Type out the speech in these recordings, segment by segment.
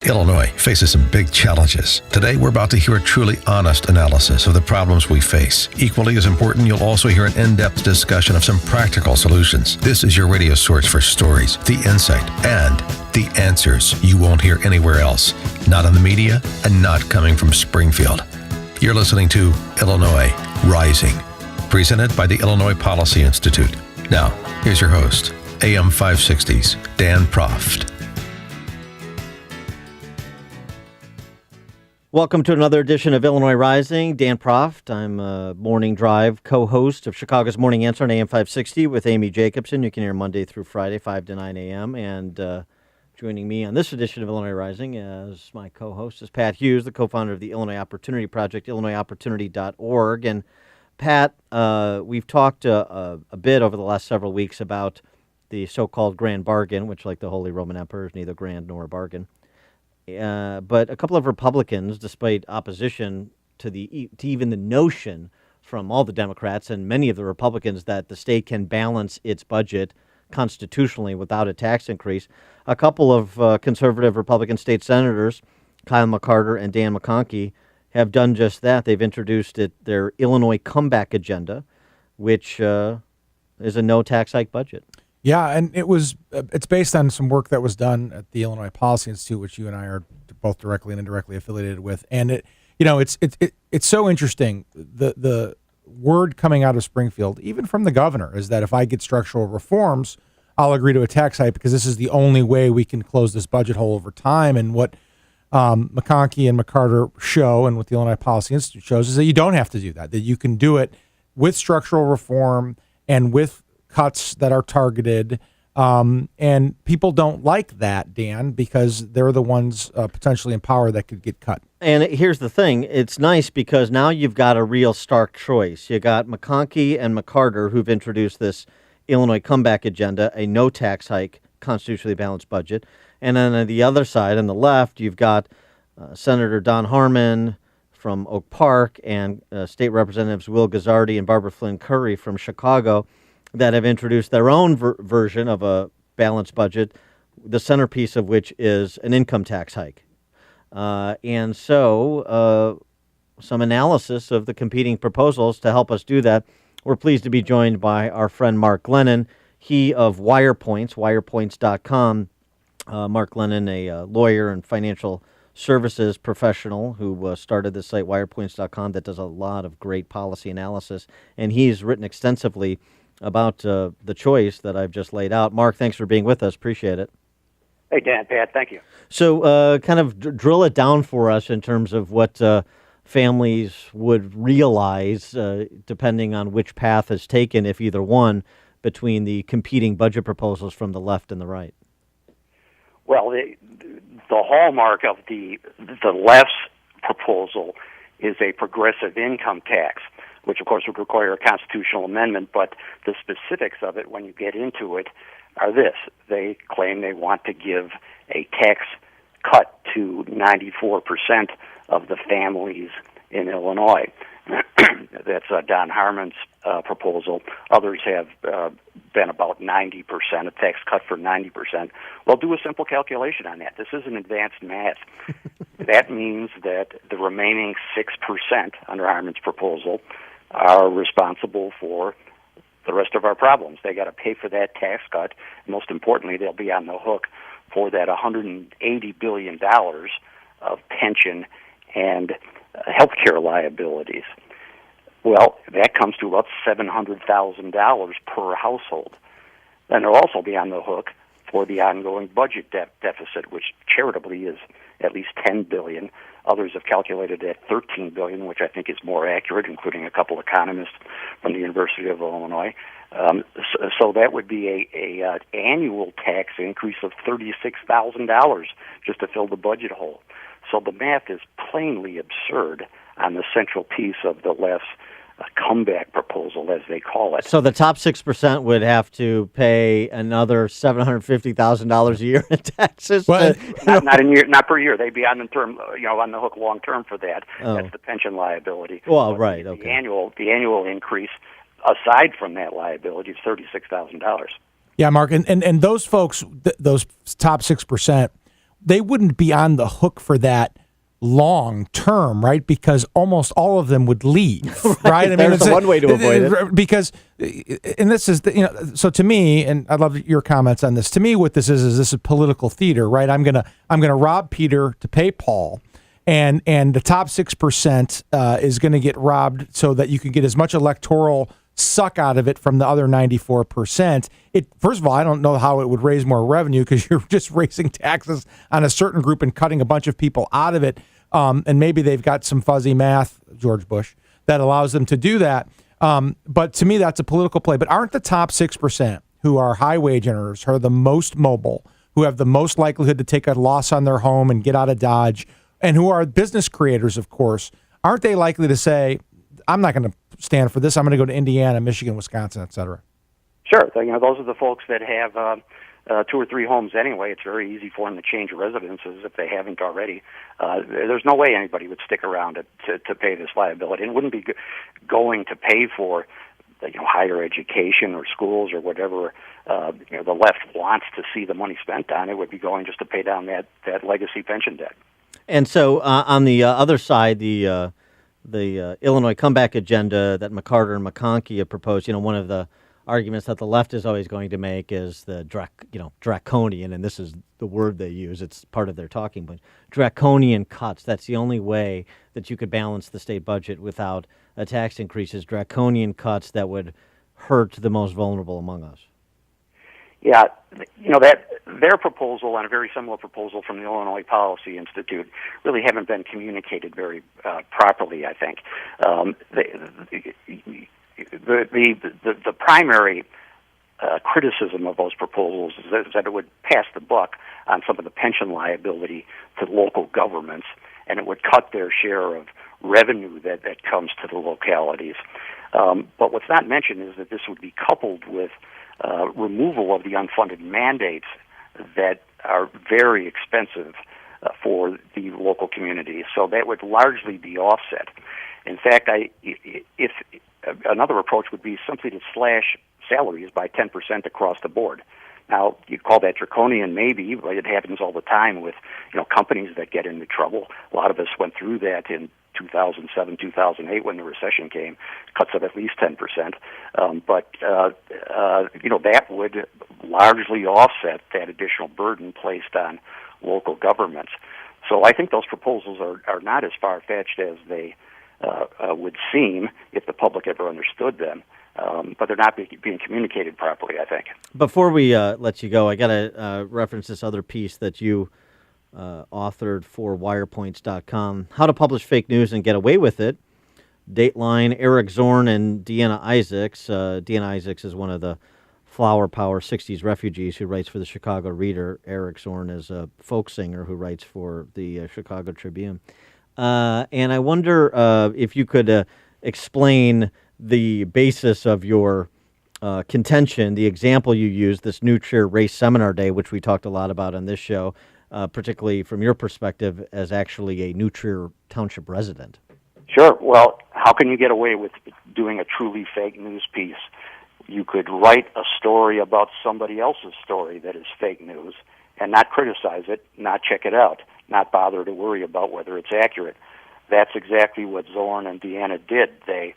Illinois faces some big challenges. Today, we're about to hear a truly honest analysis of the problems we face. Equally as important, you'll also hear an in-depth discussion of some practical solutions. This is your radio source for stories, the insight, and the answers you won't hear anywhere else. Not in the media and not coming from Springfield. You're listening to Illinois Rising, presented by the Illinois Policy Institute. Now, here's your host, AM 560's Dan Proft. Welcome to another edition of Illinois Rising. Dan Proft. I'm Morning Drive co-host of Chicago's Morning Answer on AM 560 with Amy Jacobson. You can hear Monday through Friday, 5 to 9 a.m. And joining me on this edition of Illinois Rising as my co-host is Pat Hughes, the co-founder of the Illinois Opportunity Project, illinoisopportunity.org. And Pat, we've talked a bit over the last several weeks about the so-called grand bargain, which, like the Holy Roman Emperor, is neither grand nor a bargain. But a couple of Republicans, despite opposition to even the notion from all the Democrats and many of the Republicans that the state can balance its budget constitutionally without a tax increase, a couple of conservative Republican state senators, Kyle McCarter and Dan McConkey, have done just that. They've introduced their Illinois comeback agenda, which is a no tax hike budget. Yeah, and it's based on some work that was done at the Illinois Policy Institute, which you and I are both directly and indirectly affiliated with. And it's so interesting. The word coming out of Springfield, even from the governor, is that if I get structural reforms, I'll agree to a tax hike because this is the only way we can close this budget hole over time. And what McConkey and McCarter show, and what the Illinois Policy Institute shows, is that you don't have to do that. That you can do it with structural reform and with cuts that are targeted, and people don't like that, Dan, because they're the ones potentially in power that could get cut. And here's the thing. It's nice because now you've got a real stark choice. You got McConkey and McCarter, who've introduced this Illinois comeback agenda, a no tax hike, constitutionally balanced budget. And then on the other side, on the left, you've got Senator Don Harmon from Oak Park and State Representatives Will Guzzardi and Barbara Flynn Curry from Chicago, that have introduced their own version of a balanced budget, the centerpiece of which is an income tax hike. And so some analysis of the competing proposals to help us do that. We're pleased to be joined by our friend Mark Glennon, he of wirepoints.com. Mark Glennon, a lawyer and financial services professional who started the site wirepoints.com that does a lot of great policy analysis. And he's written extensively about the choice that I've just laid out. Mark, thanks for being with us. Appreciate it. Hey, Dan, Pat, thank you. So kind of drill it down for us in terms of what families would realize depending on which path is taken, if either one, between the competing budget proposals from the left and the right. Well, the hallmark of the left's proposal is a progressive income tax, which, of course, would require a constitutional amendment, but the specifics of it, when you get into it, are this. They claim they want to give a tax cut to 94% of the families in Illinois. That's Don Harmon's proposal. Others have been about 90%, a tax cut for 90%. Well, do a simple calculation on that. This isn't advanced math. That means that the remaining 6% under Harmon's proposal are responsible for the rest of our problems. They got to pay for that tax cut. Most importantly, they'll be on the hook for that $180 billion of pension and health care liabilities. Well, that comes to about $700,000 per household. Then they'll also be on the hook for the ongoing budget deficit, which charitably is at least $10 billion. Others have calculated at $13 billion, which I think is more accurate, including a couple economists from the University of Illinois. So that would be a annual tax increase of $36,000 just to fill the budget hole. So the math is plainly absurd on the central piece of the left's comeback proposal, as they call it. So the top 6% would have to pay another $750,000 a year in taxes. Well, not per year. They'd be on the term, on the hook long term for that. Oh. That's the pension liability. Well, but right. The annual increase, aside from that liability, is $36,000. Yeah, Mark, and those folks, those top 6%, they wouldn't be on the hook for that long term, right? Because almost all of them would leave, right? I mean, there's one way to avoid it. Because, and this is, so to me, and I'd love your comments on this. To me, what this is this is political theater, right? I'm gonna rob Peter to pay Paul, and the top 6% is going to get robbed so that you can get as much electoral suck out of it from the other 94%. First of all, I don't know how it would raise more revenue because you're just raising taxes on a certain group and cutting a bunch of people out of it. And maybe they've got some fuzzy math, George Bush, that allows them to do that. But to me, that's a political play. But aren't the top 6% who are high wage earners, who are the most mobile, who have the most likelihood to take a loss on their home and get out of Dodge, and who are business creators, of course, aren't they likely to say, I'm not going to stand for this. I'm going to go to Indiana, Michigan, Wisconsin, et cetera? Sure. Those are the folks that have 2 or 3 homes anyway. It's very easy for them to change residences if they haven't already. There's no way anybody would stick around to pay this liability. And wouldn't be going to pay for higher education or schools or whatever the left wants to see the money spent on. It would be going just to pay down that legacy pension debt. And so on the other side, the Illinois comeback agenda that McCarter and McConkey have proposed, one of the arguments that the left is always going to make is the draconian, and this is the word they use. It's part of their talking point. Draconian cuts. That's the only way that you could balance the state budget without a tax increase. Is draconian cuts that would hurt the most vulnerable among us. Yeah, that their proposal and a very similar proposal from the Illinois Policy Institute really haven't been communicated very properly, I think. The primary criticism of those proposals is that it would pass the buck on some of the pension liability to local governments, and it would cut their share of revenue that comes to the localities. But what's not mentioned is that this would be coupled with removal of the unfunded mandates that are very expensive for the local communities. So that would largely be offset. In fact, if another approach would be simply to slash salaries by 10% across the board. Now, you call that draconian, maybe, but it happens all the time with companies that get into trouble. A lot of us went through that in 2007, 2008 when the recession came, cuts of at least 10%. But that would largely offset that additional burden placed on local governments. So I think those proposals are not as far-fetched as they would seem if the public ever understood them. But they're not being communicated properly, I think. Before we let you go, I got to reference this other piece that you authored for wirepoints.com, How to Publish Fake News and Get Away with It. Dateline, Eric Zorn and Deanna Isaacs. Deanna Isaacs is one of the Flower Power 60s refugees who writes for the Chicago Reader. Eric Zorn is a folk singer who writes for the Chicago Tribune. And I wonder if you could explain the basis of your contention, the example you used, this New Trier Race Seminar Day, which we talked a lot about on this show, particularly from your perspective as actually a New Trier Township resident. Sure. Well, how can you get away with doing a truly fake news piece? You could write a story about somebody else's story that is fake news and not criticize it, not check it out, not bother to worry about whether it's accurate. That's exactly what Zorn and Deanna did. They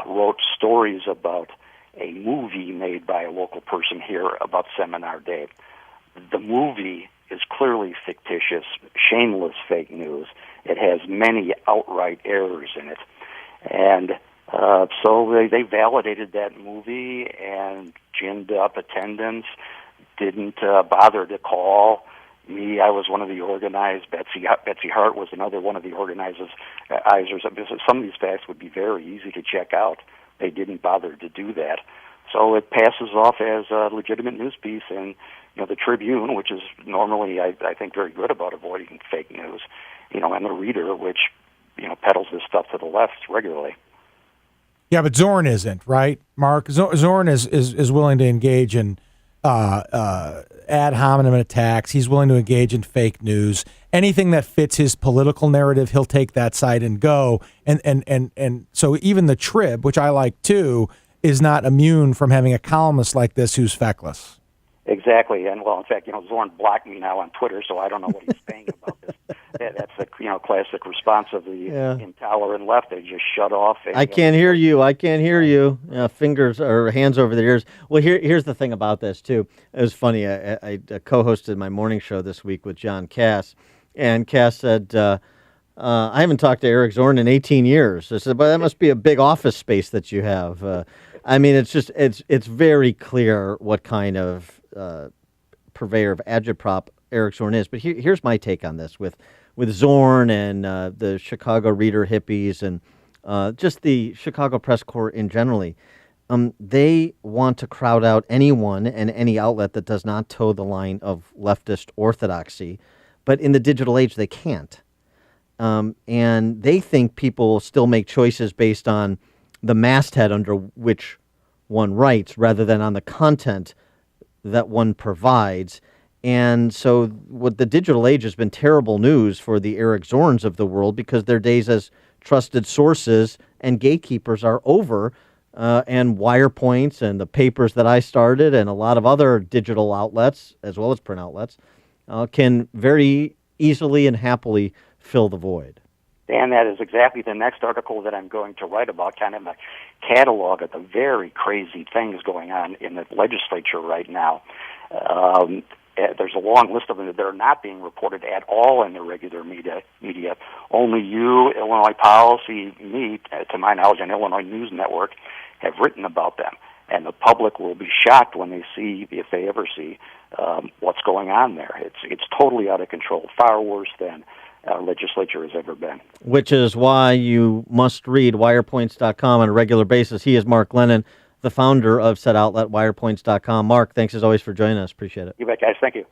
wrote stories about a movie made by a local person here about Seminar Day. The movie is clearly fictitious, shameless fake news. It has many outright errors in it. And so they validated that movie and ginned up attendance, didn't bother to call me. I was one of the organizers. Betsy Hart was another one of the organizers. Some of these facts would be very easy to check out. They didn't bother to do that. So it passes off as a legitimate news piece. And the Tribune, which is normally, I think, very good about avoiding fake news, and the Reader, which peddles this stuff to the left regularly. Yeah, but Zorn isn't, right, Mark? Zorn is willing to engage in ad hominem attacks. He's willing to engage in fake news. Anything that fits his political narrative, he'll take that side and go. And so even the Trib, which I like too, is not immune from having a columnist like this who's feckless. Exactly, and well, in fact, Zorn blocked me now on Twitter, so I don't know what he's saying about this. That's the classic response of the intolerant left. They just shut off. I can't hear you. I can't hear you. Fingers or hands over their ears. Well, here's the thing about this too. It was funny. I co-hosted my morning show this week with John Cass, and Cass said, "I haven't talked to Eric Zorn in 18 years." I said, "But that must be a big office space that you have." I mean, it's very clear what kind of purveyor of agitprop Eric Zorn is. But here's my take on this with Zorn and the Chicago Reader hippies and just the Chicago Press Corps in generally. They want to crowd out anyone and any outlet that does not toe the line of leftist orthodoxy. But in the digital age, they can't. And they think people still make choices based on the masthead under which one writes rather than on the content that one provides. And so what the digital age has been terrible news for the Eric Zorns of the world because their days as trusted sources and gatekeepers are over. And WirePoints and the papers that I started and a lot of other digital outlets, as well as print outlets, can very easily and happily fill the void. And that is exactly the next article that I'm going to write about, kind of a catalog of the very crazy things going on in the legislature right now. There's a long list of them that are not being reported at all in the regular media. Only you, Illinois Policy, me, to my knowledge, and Illinois News Network have written about them. And the public will be shocked when they see, if they ever see, what's going on there. It's totally out of control, far worse than our legislature has ever been. Which is why you must read wirepoints.com on a regular basis. He is Mark Glennon, the founder of said outlet, wirepoints.com. Mark, thanks as always for joining us. Appreciate it. You bet, guys. Thank you.